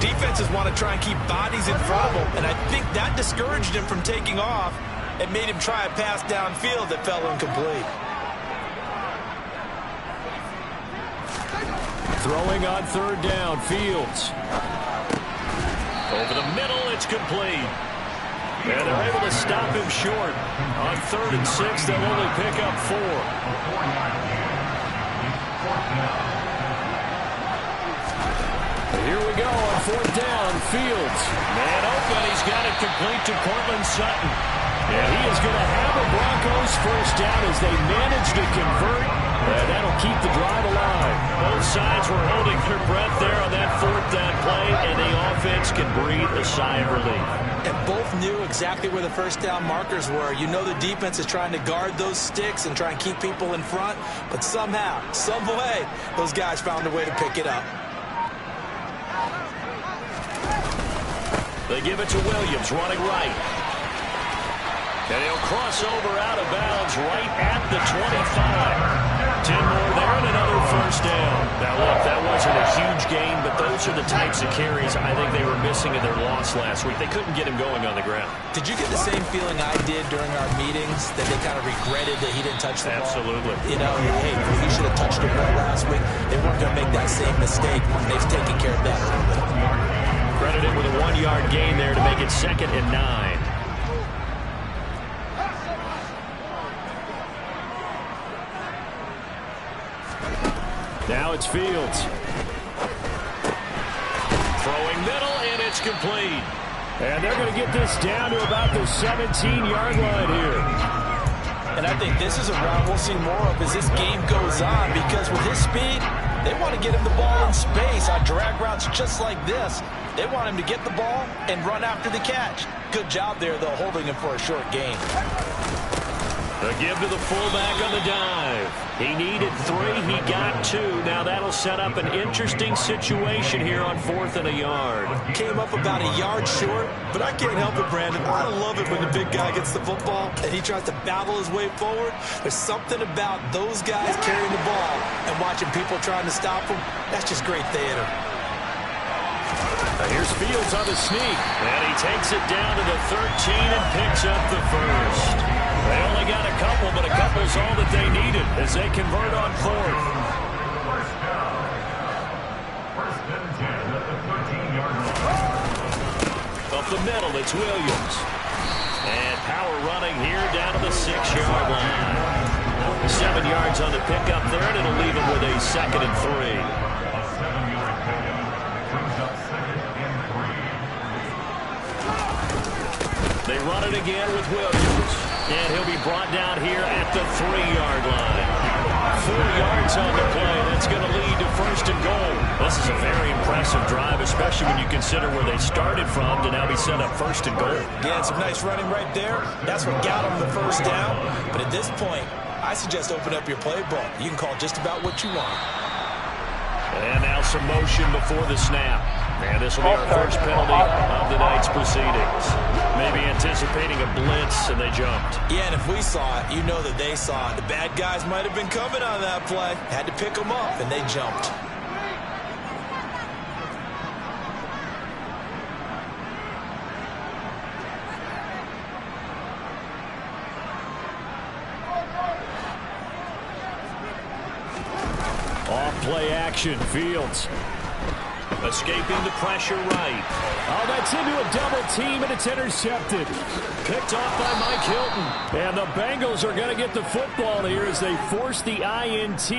defenses want to try and keep bodies in front of them. And I think that discouraged him from taking off and made him try a pass downfield that fell incomplete. Throwing on 3rd down, Fields. Over the middle, it's complete. And they're able to stop him short. On 3rd and 6, they'll only pick up 4. Here we go on 4th down. Fields. Man open. He's got it complete to Cortland Sutton. And he is going to have a Broncos first down as they manage to convert. That'll keep the drive alive. Both sides were holding their breath there on that 4th down play, and the offense can breathe a sigh of relief. And both knew exactly where the first down markers were. You know the defense is trying to guard those sticks and try and keep people in front, but somehow, some way, those guys found a way to pick it up. They give it to Williams, running right. And he'll cross over out of bounds right at the 25. 10 more there and another first down. Now, look, that wasn't a huge gain, but those are the types of carries I think they were missing in their loss last week. They couldn't get him going on the ground. Did you get the same feeling I did during our meetings, that they kind of regretted that he didn't touch the ball? Absolutely. You know, hey, he should have touched the ball last week. They weren't going to make that same mistake. They've taken care of that. Credited with a 1-yard gain there to make it 2nd and 9. Now it's Fields. Throwing middle, and it's complete. And they're going to get this down to about the 17-yard line here. And I think this is a route we'll see more of as this game goes on, because with his speed, they want to get him the ball in space on drag routes just like this. They want him to get the ball and run after the catch. Good job there, though, holding him for a short gain. A give to the fullback on the dive. He needed 3. He got 2. Now that'll set up an interesting situation here on 4th and a yard. Came up about a yard short, but I can't help it, Brandon. I love it when the big guy gets the football and he tries to battle his way forward. There's something about those guys carrying the ball and watching people trying to stop them. That's just great theater. Here's Fields on the sneak, and he takes it down to the 13 and picks up the first. They only got a couple, but a couple's all that they needed as they convert on 4th. First down. First and 10 at the 13-yard line. Up the middle, it's Williams. And power running here down to the 6-yard line. 7 yards on the pickup there, and it'll leave him with a 2nd and 3. A 7-yard pickup brings up 2nd and 3. They run it again with Williams. And he'll be brought down here at the 3-yard line. 4 yards on the play. That's going to lead to 1st and goal. This is a very impressive drive, especially when you consider where they started from to now be set up 1st and goal. Yeah, some nice running right there. That's what got them the first down. But at this point, I suggest open up your playbook. You can call just about what you want. And now some motion before the snap. And this will be our first penalty of the night's proceedings. Maybe anticipating a blitz, and they jumped. Yeah, and if we saw it, you know that they saw it. The bad guys might have been coming on that play. Had to pick them up, and they jumped. Off-play action, Fields. Escaping the pressure right. Oh, that's into a double team, and it's intercepted. Picked off by Mike Hilton. And the Bengals are going to get the football here as they force the INT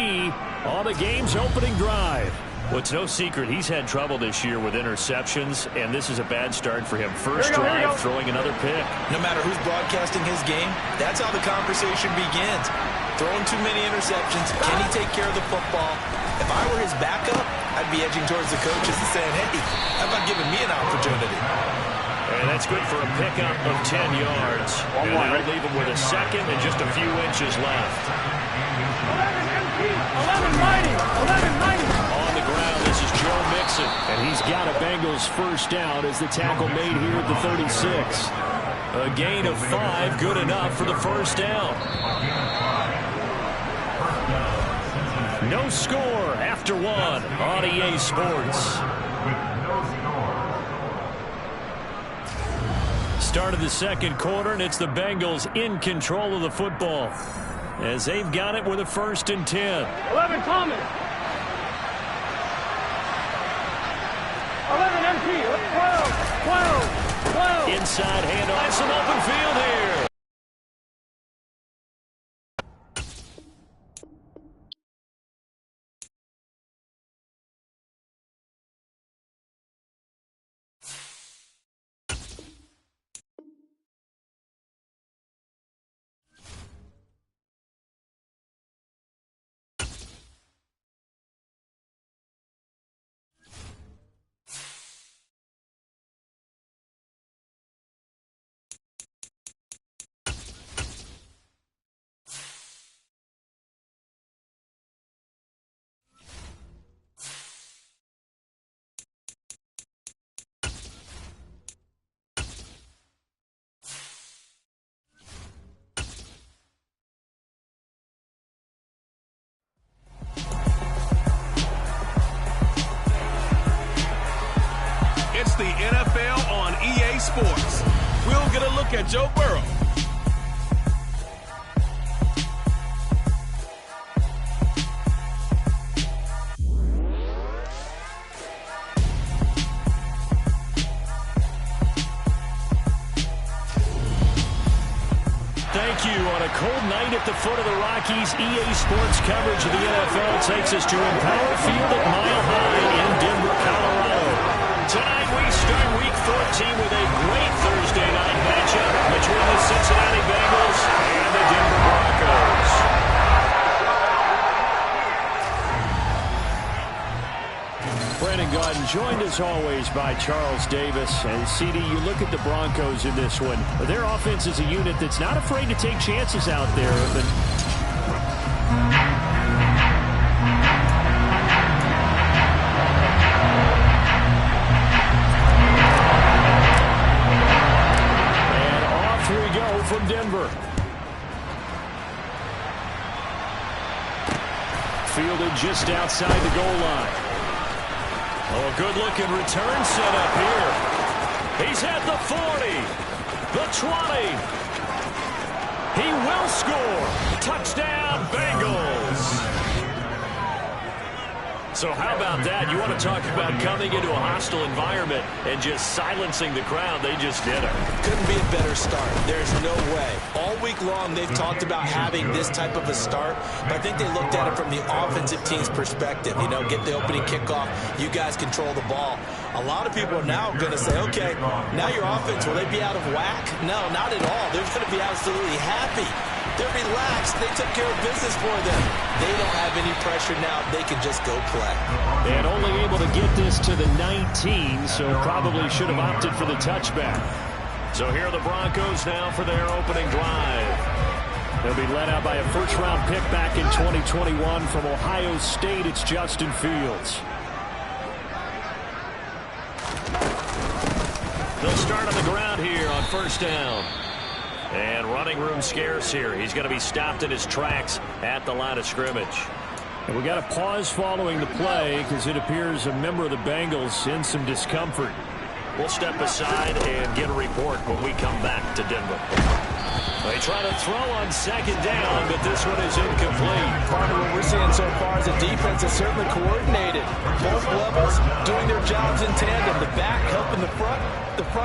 on the game's opening drive. Well, it's no secret he's had trouble this year with interceptions, and this is a bad start for him. First drive, throwing another pick. No matter who's broadcasting his game, that's how the conversation begins. Throwing too many interceptions. Can he take care of the football? If I were his backup, I'd be edging towards the coaches and saying, hey, how about giving me an opportunity? And that's good for a pickup of 10 yards. And that'll leave him with a 2nd and just a few inches left. 11 MP, 11 mighty, 11 mighty. On the ground, this is Joe Mixon. And he's got a Bengals first down as the tackle made here at the 36. A gain of 5, good enough for the first down. No score after 1 on EA Sports. Start of the second quarter, and it's the Bengals in control of the football as they've got it with a 1st and 10. 11 Thomas. 11 MP, 12. Inside handoff, some open field here. It's the NFL on EA Sports. We'll get a look at Joe Burrow. Thank you. On a cold night at the foot of the Rockies, EA Sports coverage of the NFL takes us to Empower Field at Mile High in Denver, Colorado. Tonight we start Week 14 with a great Thursday night matchup between the Cincinnati Bengals and the Denver Broncos. Brandon, go ahead and joined as always by Charles Davis. And CD, you look at the Broncos in this one. Their offense is a unit that's not afraid to take chances out there. And off we go from Denver. Fielded just outside the goal line. Oh, a good-looking return set up here. He's at the 40, the 20. He will score. Touchdown, Bengals. So how about that? You want to talk about coming into a hostile environment and just silencing the crowd. They just did it. Couldn't be a better start. There's no way. All week long, they've talked about having this type of a start, but I think they looked at it from the offensive team's perspective. You know, get the opening kickoff. You guys control the ball. A lot of people are now going to say, okay, now your offense, will they be out of whack? No, not at all. They're going to be absolutely happy. They're relaxed. They took care of business for them. They don't have any pressure now. They can just go play. And only able to get this to the 19, so probably should have opted for the touchback. So here are the Broncos now for their opening drive. They'll be led out by a first-round pick back in 2021 from Ohio State. It's Justin Fields. They'll start on the ground here on first down. And running room scarce here. He's going to be stopped in his tracks at the line of scrimmage. And we got a pause following the play because it appears a member of the Bengals in some discomfort. We'll step aside and get a report when we come back to Denver. They try to throw on second down, but this one is incomplete. Part of what we're seeing so far is the defense is certainly coordinated. Both levels doing their jobs in tandem. The back helping the front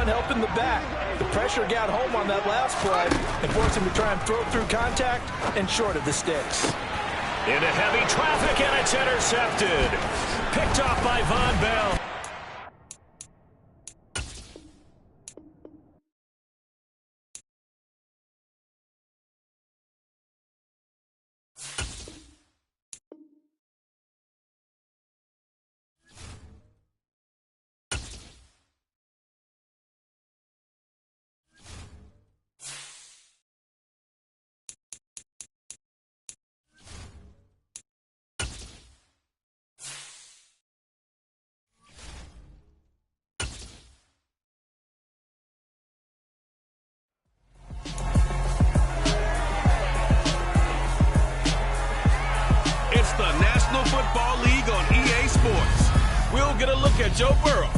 helping the back. The pressure got home on that last play and forced him to try and throw through contact and short of the sticks. Into heavy traffic, and it's intercepted. Picked off by Von Bell. It's the National Football League on EA Sports. We'll get a look at Joe Burrow.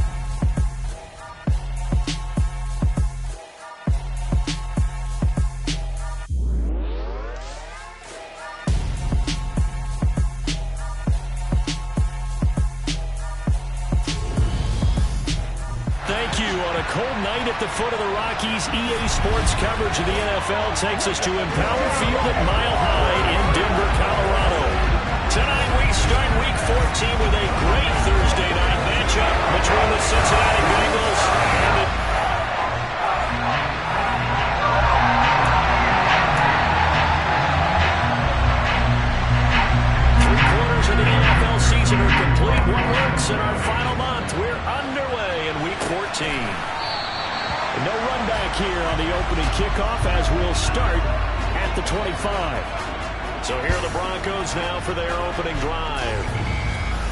Thank you. On a cold night at the foot of the Rockies, EA Sports coverage of the NFL takes us to Empower Field at Mile High in Denver, Colorado. Tonight we start Week 14 with a great Thursday night matchup between the Cincinnati Bengals and the... Three-quarters of the NFL season are complete. What works in our final month? We're underway in Week 14. No run back here on the opening kickoff as we'll start at the 25. So here are the Broncos now for their opening drive.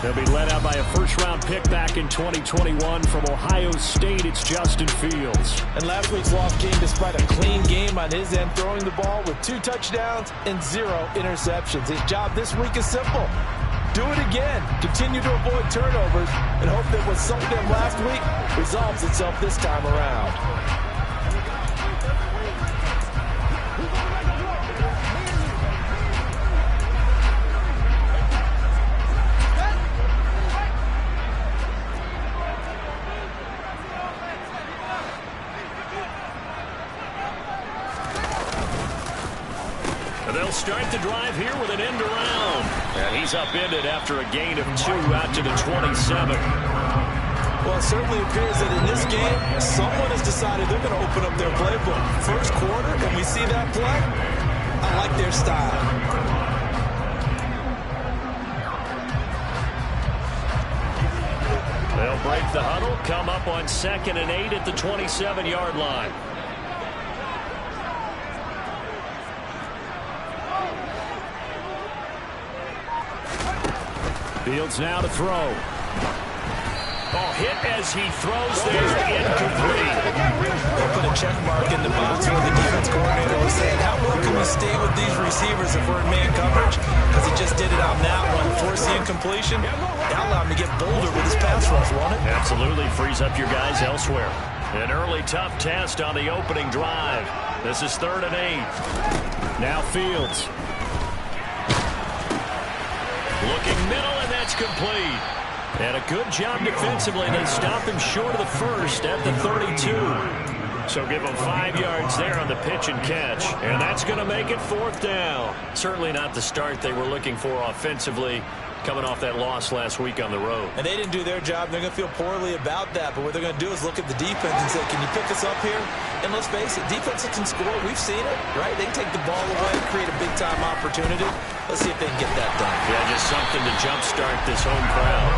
They'll be led out by a first-round pick back in 2021 from Ohio State. It's Justin Fields. And last week's loss came despite a clean game on his end, throwing the ball with 2 touchdowns and 0 interceptions. His job this week is simple. Do it again. Continue to avoid turnovers and hope that what sunk them last week resolves itself this time around. They'll start the drive here with an end around. And he's upended after a gain of 2 out to the 27. Well, it certainly appears that in this game, someone has decided they're going to open up their playbook. First quarter, and we see that play. I like their style. They'll break the huddle, come up on 2nd and 8 at the 27-yard line. Fields now to throw. Oh, hit as he throws there, incomplete. They put a check mark in the box where the defense coordinator was saying, how well can we stay with these receivers if we're in man coverage? Because he just did it on that one. Force the incompletion. That allowed him to get bolder with his pass rush, won't it? Absolutely frees up your guys elsewhere. An early tough test on the opening drive. This is 3rd and 8. Now Fields. Looking middle, and that's complete. And a good job defensively. They stop him short of the first at the 32. So give them 5 yards there on the pitch and catch. And that's going to make it 4th down. Certainly not the start they were looking for offensively, coming off that loss last week on the road. And they didn't do their job. They're going to feel poorly about that. But what they're going to do is look at the defense and say, can you pick us up here? And let's face it, defenses can score. We've seen it, right? They can take the ball away, create a big-time opportunity. Let's see if they can get that done. Yeah, just something to jumpstart this home crowd.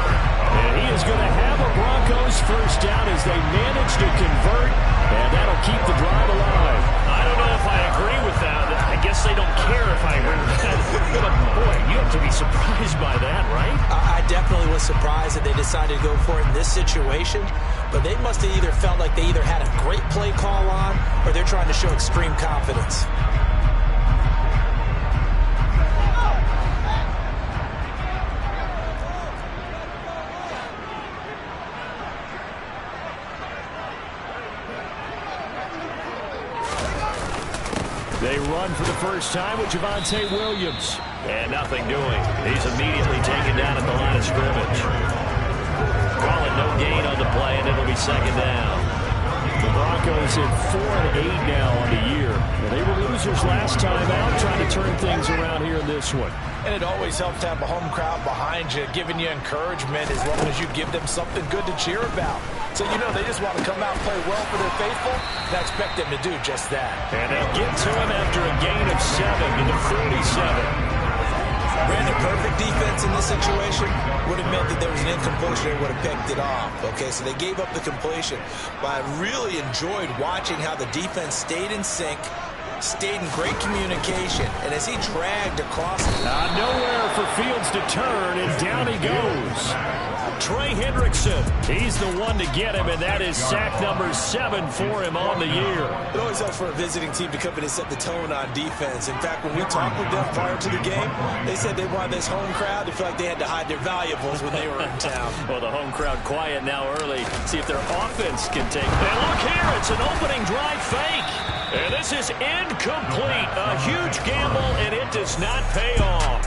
And he is going to have a Broncos first down as they manage to convert, and that'll keep the drive alive. I don't know if I agree with that. I guess they don't care if I agree with that. But, boy, you have to be surprised by that, right? I definitely was surprised that they decided to go for it in this situation. But they must have either felt like they either had a great play call on or they're trying to show extreme confidence. They run for the first time with Javonte Williams. And nothing doing. He's immediately taken down at the line of scrimmage. Call it no gain on the play, and it'll be 2nd down. The Broncos at 4 and 8 now on the year. And they were losers last time out, trying to turn things around here in this one. And it always helps to have a home crowd behind you, giving you encouragement as long as you give them something good to cheer about. So, you know, they just want to come out and play well for their faithful, and I expect them to do just that. And they'll get to him after a gain of 7 to the 47. Brandon, perfect defense in this situation would have meant that there was an incompletion and would have picked it off. Okay, so they gave up the completion. But I really enjoyed watching how the defense stayed in sync, stayed in great communication, and as he dragged across... Nowhere for Fields to turn, and down he goes. Trey Hendrickson, he's the one to get him, and that is sack number 7 for him on the year. It always helps for a visiting team to come in and set the tone on defense. In fact, when we talked with them prior to the game, they said they wanted this home crowd to feel like they had to hide their valuables when they were in town. Well, the home crowd quiet now early. See if their offense can take... And look here, it's an opening drive fake. And this is incomplete. A huge gamble, and it does not pay off.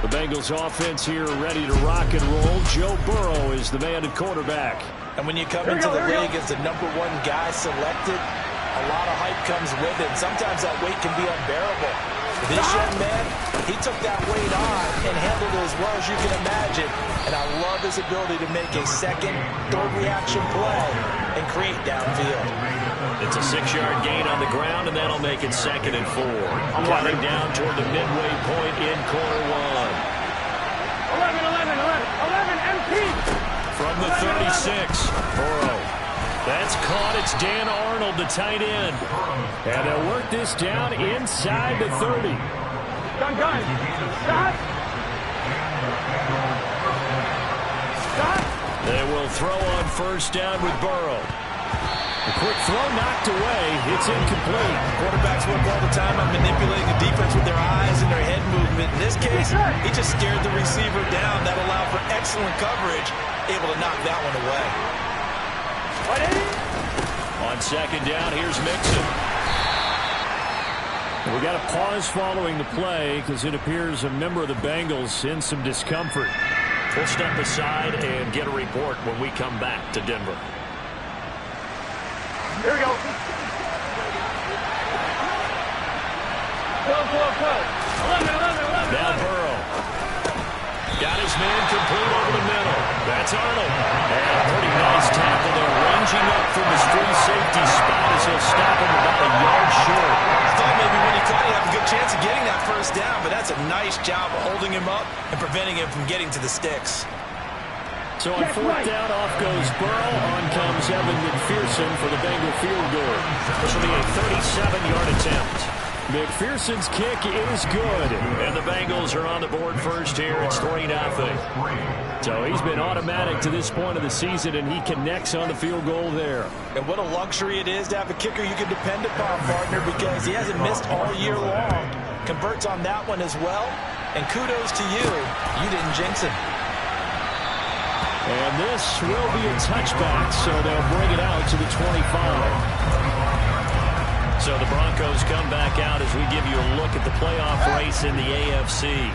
The Bengals offense here ready to rock and roll. Joe Burrow is the man at quarterback. And when you come into the league as the #1 guy selected, a lot of hype comes with it. Sometimes that weight can be unbearable. This young man, he took that weight on and handled it as well as you can imagine. And I love his ability to make a second, third reaction play and create downfield. It's a 6-yard gain on the ground, and that'll make it 2nd and 4. Counting down toward the midway point in quarter 1. 11, MP. From the 36, Burrow. That's caught. It's Dan Arnold, the tight end. And they'll work this down inside the 30. Gun. Stop. Stop. They will throw on first down with Burrow. A quick throw knocked away. It's incomplete. Quarterbacks work all the time on manipulating the defense with their eyes and their head movement. In this case, he just stared the receiver down. That allowed for excellent coverage, able to knock that one away. On 2nd down, here's Mixon. We got a pause following the play because it appears a member of the Bengals in some discomfort. We'll step aside and get a report when we come back to Denver. Here we go. Go. 11. Now Burrow. Got his man complete over the middle. That's Arnold. And a pretty nice tackle there, ranging up from his free safety spot as he'll stop him about a yard short. I thought maybe when he caught, he'd have a good chance of getting that first down, but that's a nice job of holding him up and preventing him from getting to the sticks. So on fourth down, off goes Burrow. On comes Evan McPherson for the Bengal field goal. This will be a 37-yard attempt. McPherson's kick is good. And the Bengals are on the board first here. It's 3-0. So he's been automatic to this point of the season, and he connects on the field goal there. And what a luxury it is to have a kicker you can depend upon, partner, because he hasn't missed all year long. Converts on that one as well. And kudos to you. You didn't jinx him. And this will be a touchback, so they'll bring it out to the 25. So the Broncos come back out as we give you a look at the playoff race in the AFC.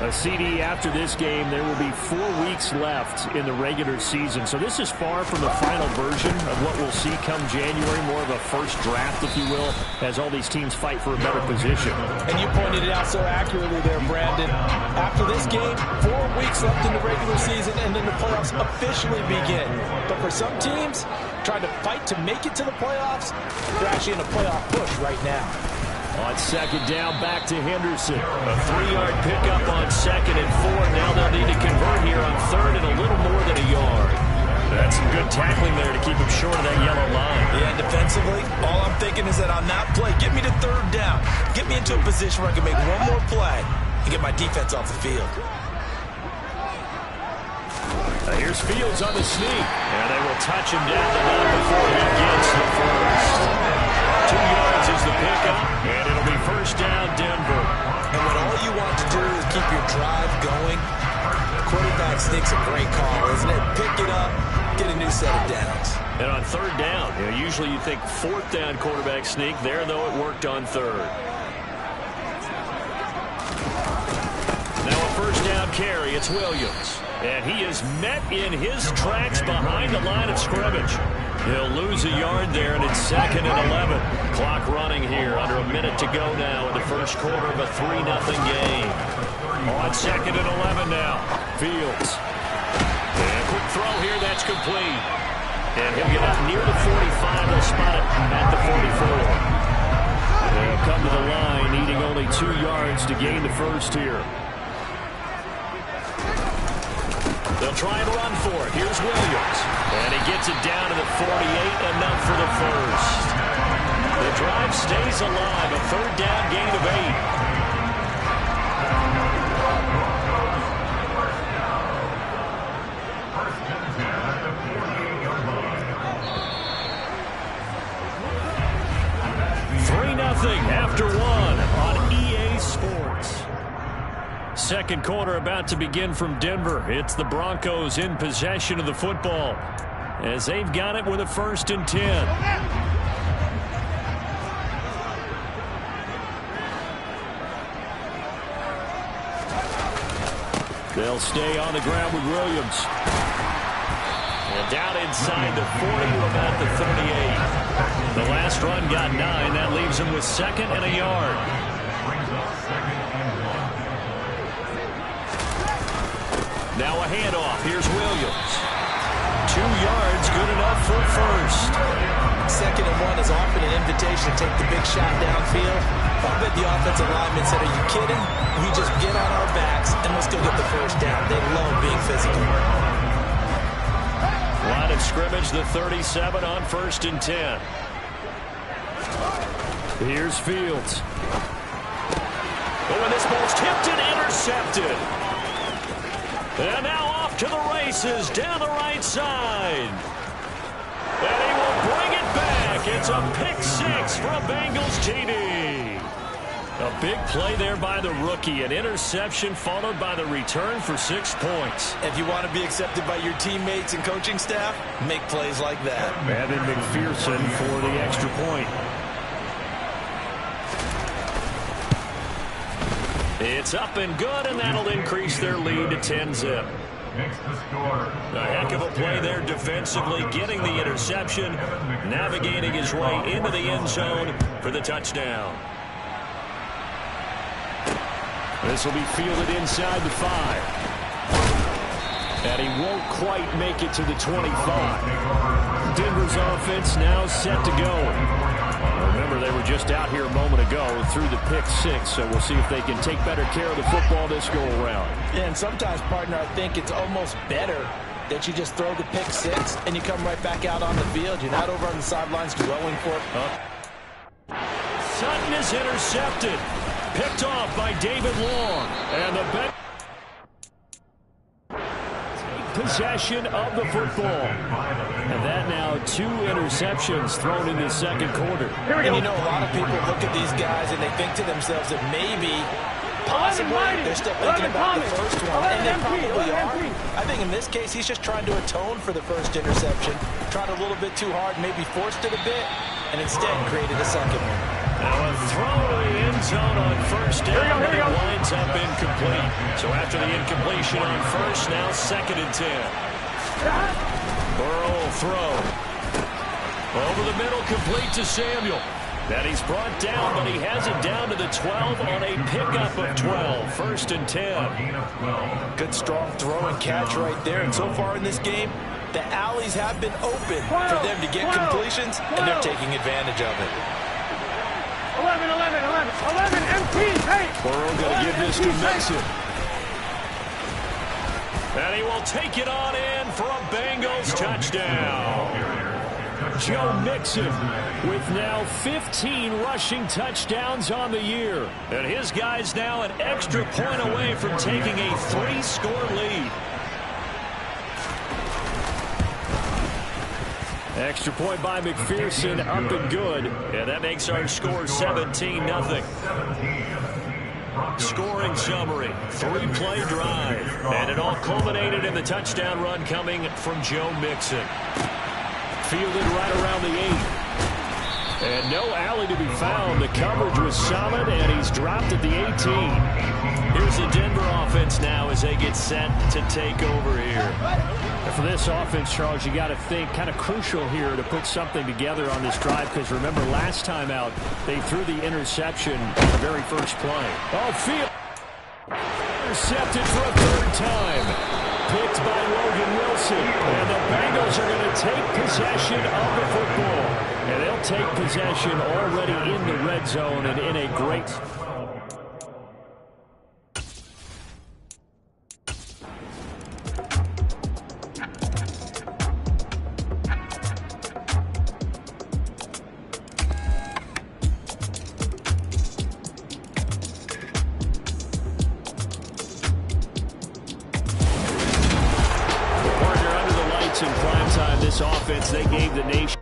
A CD after this game, there will be 4 weeks left in the regular season. So this is far from the final version of what we'll see come January, more of a first draft, if you will, as all these teams fight for a better position. And you pointed it out so accurately there, Brandon. After this game, 4 weeks left in the regular season, and then the playoffs officially begin. But for some teams, trying to fight to make it to the playoffs, they're actually in a playoff push right now. On second down, back to Henderson. A 3-yard pickup on 2nd and 4. Now they'll need to convert here on 3rd and a little more than a yard. That's some good tackling there to keep him short of that yellow line. Yeah, and defensively, all I'm thinking is that on that play, get me to 3rd down. Get me into a position where I can make one more play and get my defense off the field. Here's Fields on the sneak. And they will touch him down the line before he gets the first. 2 yards is the pickup, and it'll be first down, Denver. And when all you want to do is keep your drive going, quarterback sneak's a great call, isn't it? Pick it up, get a new set of downs. And on 3rd down, usually you think 4th down quarterback sneak. There, though, it worked on 3rd. Now a first down carry, it's Williams. And he is met in his tracks behind the line of scrimmage. He'll lose a yard there, and it's 2nd and 11. Clock running here, under a minute to go now in the first quarter of a 3-0 game. On 2nd and 11 now. Fields. And a quick throw here, that's complete. And he'll get up near the 45. They'll spot it at the 44. They'll come to the line, needing only 2 yards to gain the first here. They'll try and run for it. Here's Williams. And he gets it down to the 48, enough for the first. The drive stays alive. A 3rd down gain of 8. 3-0 after 1 on EA Sports. Second quarter about to begin from Denver. It's the Broncos in possession of the football as they've got it with a 1st and 10. They'll stay on the ground with Williams. And down inside the 40 to about the 38. The last run got 9. That leaves them with 2nd and a yard. Now a handoff. Here's Williams. 2 yards, good enough for a first. 2nd and 1 is often an invitation to take the big shot downfield. I bet the offensive lineman said, are you kidding? We just get on our backs and let's go get the first down. They love being physical. Line of scrimmage, the 37 on 1st and 10. Here's Fields. Oh, and this ball's tipped and intercepted. And now off to the races down the right side. And he will bring it back. It's a pick 6 for a Bengals TD. A big play there by the rookie. An interception followed by the return for 6 points. If you want to be accepted by your teammates and coaching staff, make plays like that. Evan McPherson for the extra point. It's up and good, and that'll increase their lead to 10-zip. A heck of a play there defensively, getting the interception, navigating his way into the end zone for the touchdown. This will be fielded inside the 5. And he won't quite make it to the 25. Denver's offense now set to go. Remember, they were just out here a moment ago through the pick 6, so we'll see if they can take better care of the football this go-around. And sometimes, partner, I think it's almost better that you just throw the pick six and you come right back out on the field. You're not over on the sidelines dwelling for it. Sutton is intercepted. Picked off by David Long. And the Bengals take possession of the football. And that now 2 interceptions thrown in the second quarter. And you know, a lot of people look at these guys and they think to themselves that maybe, possibly, they're still thinking about the first one. And they probably are. I think in this case, he's just trying to atone for the first interception. Tried a little bit too hard, maybe forced it a bit, and instead created a second one. Now a throw to the end zone on first down, but it winds up incomplete. So after the incompletion on first, now 2nd and 10. Burrow will throw. Over the middle, complete to Samuel. That he's brought down, but he has it down to the 12 on a pickup of 12. 1st and 10. Good strong throw and catch right there. And so far in this game, the alleys have been open for them to get completions, and they're taking advantage of it. 11, empty, hey! Burrow going to give this to Mixon. And he will take it on in for a Bengals touchdown. Joe Mixon with now 15 rushing touchdowns on the year. And his guys now an extra point away from taking a 3-score lead. Extra point by McPherson, up and good. And that makes our score 17-0. Scoring summary, 3-play drive. And it all culminated in the touchdown run coming from Joe Mixon. Fielded right around the 8. And no alley to be found. The coverage was solid, and he's dropped at the 18. Here's the Denver offense now as they get set to take over here. And for this offense, Charles, you got to think kind of crucial here to put something together on this drive, because remember last time out, they threw the interception on the very first play. Oh, field intercepted for a 3rd time. Picked by Logan Wilson. And the Bengals are going to take possession of the football. And they'll take possession already in the red zone and in a great... in prime time, this offense, they gave the nation